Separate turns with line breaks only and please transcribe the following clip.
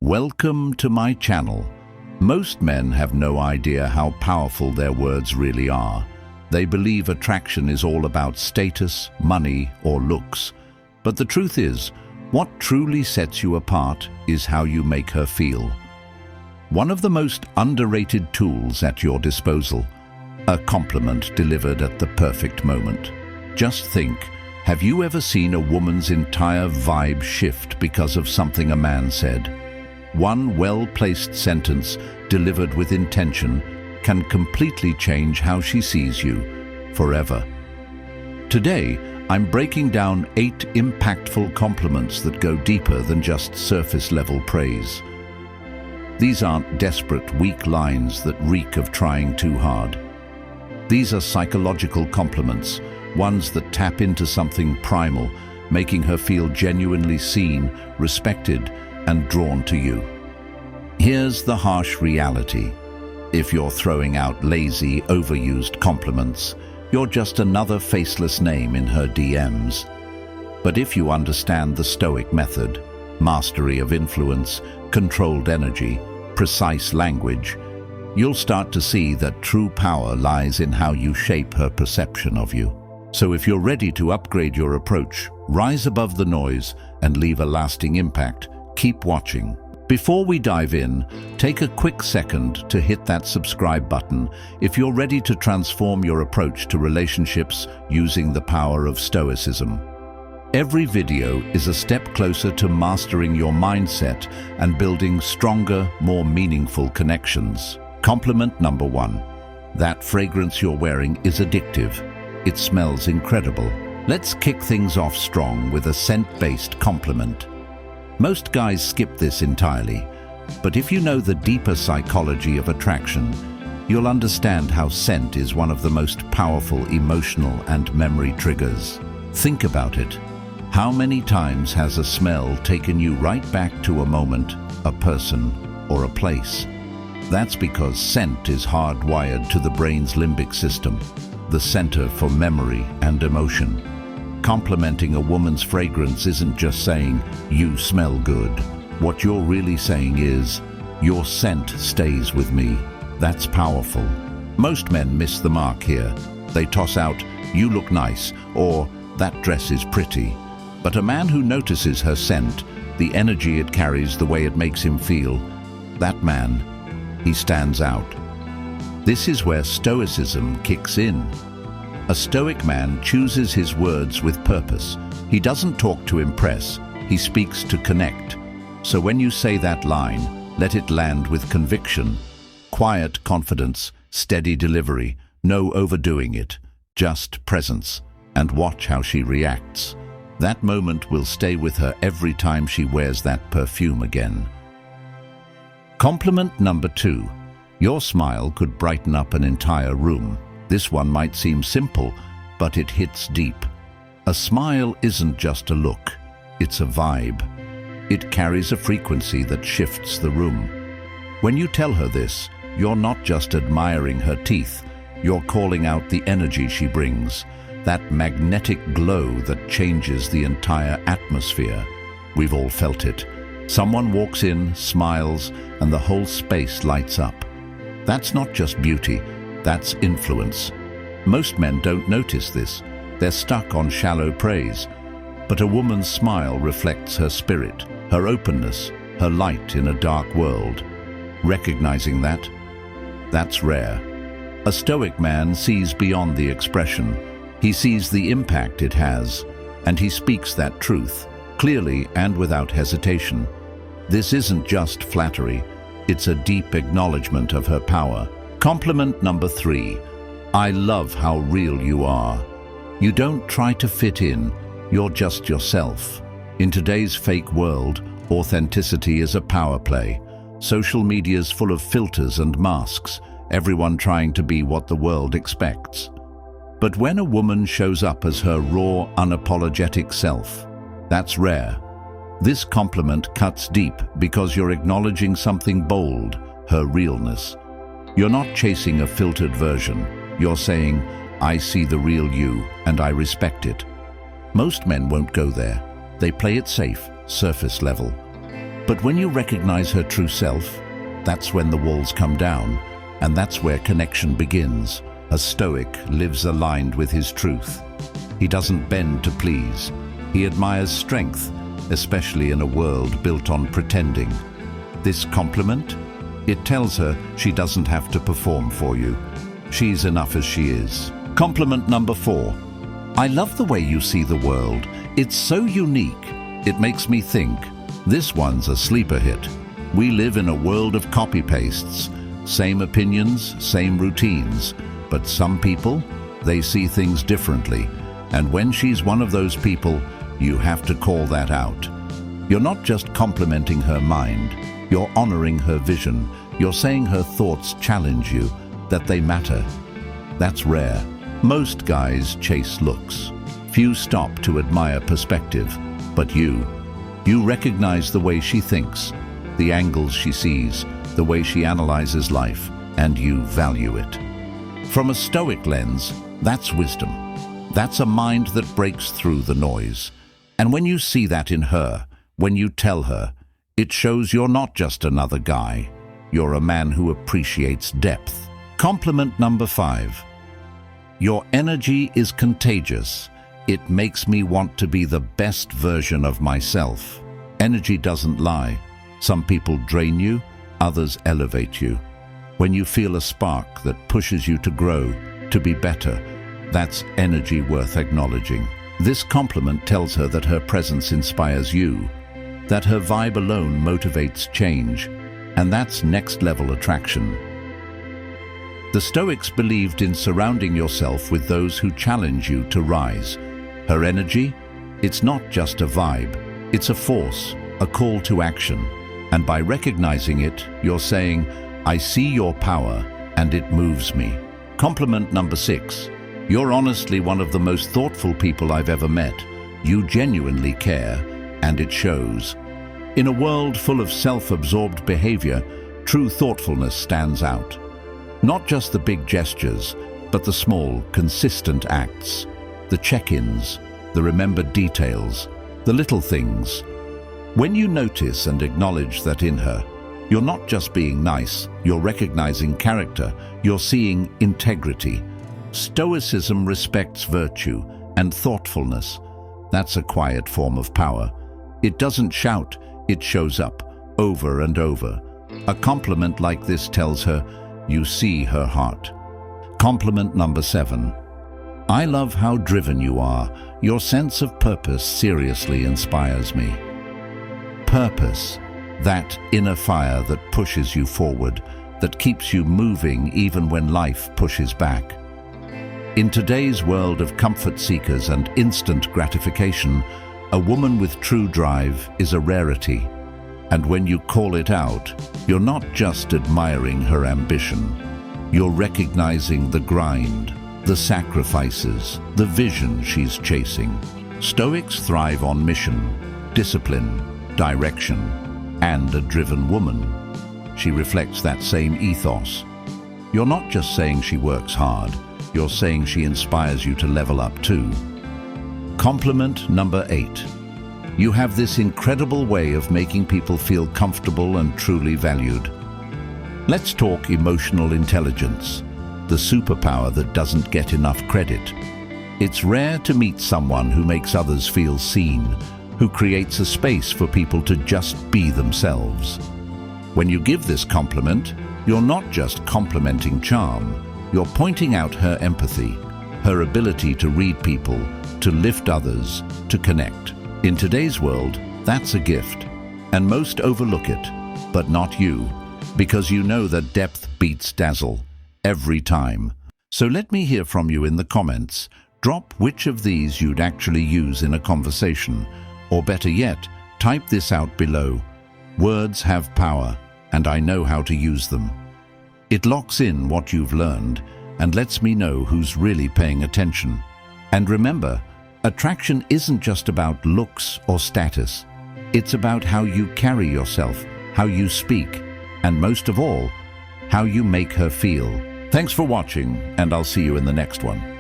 Welcome to my channel. Most men have no idea how powerful their words really are. They believe attraction is all about status, money, or looks. But the truth is, what truly sets you apart is how you make her feel. One of the most underrated tools at your disposal, a compliment delivered at the perfect moment. Just think, have you ever seen a woman's entire vibe shift because of something a man said? One well-placed sentence delivered with intention can completely change how she sees you, forever. Today, I'm breaking down 8 impactful compliments that go deeper than just surface-level praise. These aren't desperate, weak lines that reek of trying too hard. These are psychological compliments, ones that tap into something primal, making her feel genuinely seen, respected, and drawn to you. Here's the harsh reality. If you're throwing out lazy, overused compliments, you're just another faceless name in her DMs. But if you understand the Stoic method, mastery of influence, controlled energy, precise language, you'll start to see that true power lies in how you shape her perception of you. So if you're ready to upgrade your approach, rise above the noise, and leave a lasting impact, keep watching. Before we dive in, take a quick second to hit that subscribe button if you're ready to transform your approach to relationships using the power of Stoicism. Every video is a step closer to mastering your mindset and building stronger, more meaningful connections. Compliment number 1. That fragrance you're wearing is addictive. It smells incredible. Let's kick things off strong with a scent-based compliment. Most guys skip this entirely, but if you know the deeper psychology of attraction, you'll understand how scent is one of the most powerful emotional and memory triggers. Think about it. How many times has a smell taken you right back to a moment, a person, or a place? That's because scent is hardwired to the brain's limbic system, the center for memory and emotion. Complimenting a woman's fragrance isn't just saying, "You smell good." What you're really saying is, "Your scent stays with me." That's powerful. Most men miss the mark here. They toss out, "You look nice," or "That dress is pretty." But a man who notices her scent, the energy it carries, the way it makes him feel, that man, he stands out. This is where Stoicism kicks in. A Stoic man chooses his words with purpose. He doesn't talk to impress, he speaks to connect. So when you say that line, let it land with conviction. Quiet confidence, steady delivery, no overdoing it, just presence. And watch how she reacts. That moment will stay with her every time she wears that perfume again. Compliment number 2. Your smile could brighten up an entire room. This one might seem simple, but it hits deep. A smile isn't just a look, it's a vibe. It carries a frequency that shifts the room. When you tell her this, you're not just admiring her teeth, you're calling out the energy she brings, that magnetic glow that changes the entire atmosphere. We've all felt it. Someone walks in, smiles, and the whole space lights up. That's not just beauty, that's influence. Most men don't notice this. They're stuck on shallow praise. But a woman's smile reflects her spirit, her openness, her light in a dark world. Recognizing that, that's rare. A Stoic man sees beyond the expression. He sees the impact it has, and he speaks that truth, clearly and without hesitation. This isn't just flattery, it's a deep acknowledgement of her power. Compliment number 3. I love how real you are. You don't try to fit in, you're just yourself. In today's fake world, authenticity is a power play. Social media's full of filters and masks, everyone trying to be what the world expects. But when a woman shows up as her raw, unapologetic self, that's rare. This compliment cuts deep because you're acknowledging something bold, her realness. You're not chasing a filtered version. You're saying, "I see the real you, and I respect it." Most men won't go there. They play it safe, surface level. But when you recognize her true self, that's when the walls come down, and that's where connection begins. A Stoic lives aligned with his truth. He doesn't bend to please. He admires strength, especially in a world built on pretending. This compliment? It tells her she doesn't have to perform for you. She's enough as she is. Compliment number 4. I love the way you see the world. It's so unique. It makes me think. This one's a sleeper hit. We live in a world of copy-pastes. Same opinions, same routines. But some people, they see things differently. And when she's one of those people, you have to call that out. You're not just complimenting her mind. You're honoring her vision. You're saying her thoughts challenge you, that they matter. That's rare. Most guys chase looks. Few stop to admire perspective. But you recognize the way she thinks, the angles she sees, the way she analyzes life, and you value it. From a Stoic lens, that's wisdom. That's a mind that breaks through the noise. And when you see that in her, when you tell her, it shows you're not just another guy. You're a man who appreciates depth. Compliment number 5. Your energy is contagious. It makes me want to be the best version of myself. Energy doesn't lie. Some people drain you, others elevate you. When you feel a spark that pushes you to grow, to be better, that's energy worth acknowledging. This compliment tells her that her presence inspires you, that her vibe alone motivates change, and that's next-level attraction. The Stoics believed in surrounding yourself with those who challenge you to rise. Her energy? It's not just a vibe. It's a force, a call to action. And by recognizing it, you're saying, I see your power, and it moves me. Compliment number 6. You're honestly one of the most thoughtful people I've ever met. You genuinely care, and it shows. In a world full of self-absorbed behavior, true thoughtfulness stands out. Not just the big gestures, but the small, consistent acts. The check-ins, the remembered details, the little things. When you notice and acknowledge that in her, you're not just being nice, you're recognizing character, you're seeing integrity. Stoicism respects virtue and thoughtfulness. That's a quiet form of power. It doesn't shout, it shows up, over and over. A compliment like this tells her you see her heart. Compliment number 7. I love how driven you are. Your sense of purpose seriously inspires me. Purpose, that inner fire that pushes you forward, that keeps you moving even when life pushes back. In today's world of comfort seekers and instant gratification, a woman with true drive is a rarity. And when you call it out, you're not just admiring her ambition. You're recognizing the grind, the sacrifices, the vision she's chasing. Stoics thrive on mission, discipline, direction, and a driven woman. She reflects that same ethos. You're not just saying she works hard, you're saying she inspires you to level up too. Compliment number 8. You have this incredible way of making people feel comfortable and truly valued. Let's talk emotional intelligence, the superpower that doesn't get enough credit. It's rare to meet someone who makes others feel seen, who creates a space for people to just be themselves. When you give this compliment, you're not just complimenting charm, you're pointing out her empathy, her ability to read people, to lift others, to connect. In today's world, that's a gift, and most overlook it, but not you, because you know that depth beats dazzle, every time. So let me hear from you in the comments. Drop which of these you'd actually use in a conversation, or better yet, type this out below. Words have power, and I know how to use them. It locks in what you've learned, and lets me know who's really paying attention. And remember, attraction isn't just about looks or status. It's about how you carry yourself, how you speak, and most of all, how you make her feel. Thanks for watching, and I'll see you in the next one.